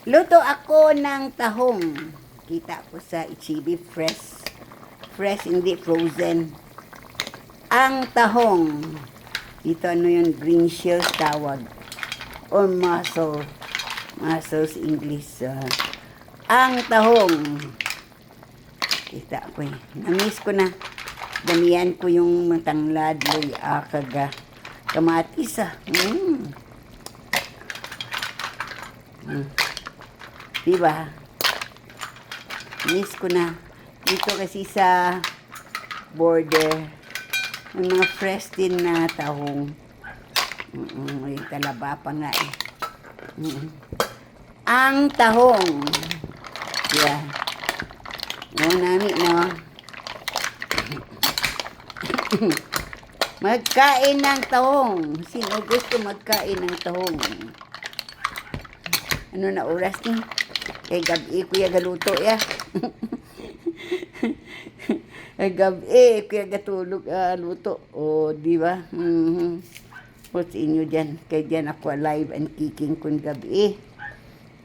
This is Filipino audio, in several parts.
Luto ako ng tahong. Kita ko sa Ichibi fresh. Fresh, hindi frozen. Ang tahong. Ito ano yung green shells tawag. Or mussel. Mussels English. Ang tahong. Kita ko eh. Namiss ko na. Damihan ko yung tanglad. Kaga. Kamatis ah. Diba? Miss ko na. Dito kasi sa border, may mga fresh din na tahong. May talaba pa nga eh. Ang tahong. Yeah. Namin, no? Magkain ng tahong. Sino gusto magkain ng tahong? Ano na oras ni? Kay gabi kuya galuto ya. Kay gabi kuya gatulog luto. O di ba? What's inyo dyan? Kay dyan ako alive and kicking kun gabi.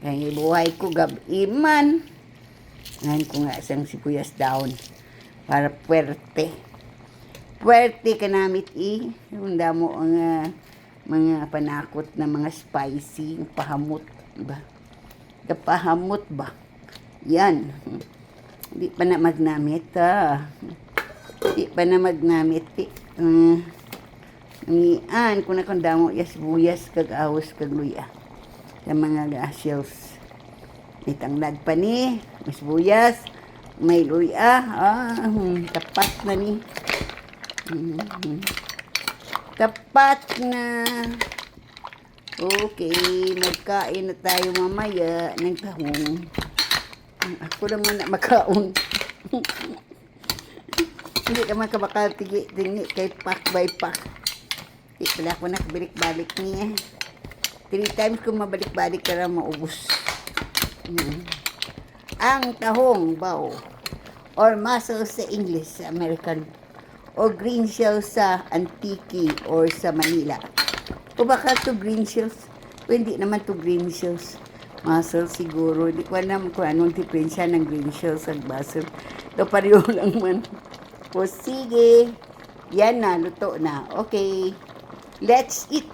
Kay buhay ko gabi man. Ngayon ko nga isang sibuyas down para puwerte. Puwerte ka namit yung damo ang mga panakot na mga spicy, pahamot. Diba? Kapahamot ba? Yan. Hindi pa na magnamit Hindi pa na magnamit Nangian kung nakandamo yas buyas kag-awas kag-luya. Sa mga shells. May tanglad pa ni. Mas buyas. May luya. Tapat na ni. Tapat na. Okay, magkain na tayo mamaya ng tahong. Ako naman na makaon. Hindi ka makabakal-tigi kay pack by pack. Hindi pala ako nakabalik-balik niya. 3 times kung mabalik-balik ka lang maubos. Ang tahong bao or mussel sa English, sa American, or green shell sa Antique or sa Manila. O baka to green shells. O hindi naman to green shells. Mussel siguro. Hindi ko alam kung anong diferensya ng green shells at mussel. Ito pareho lang man. O sige. Yan na. Luto na. Okay. Let's eat.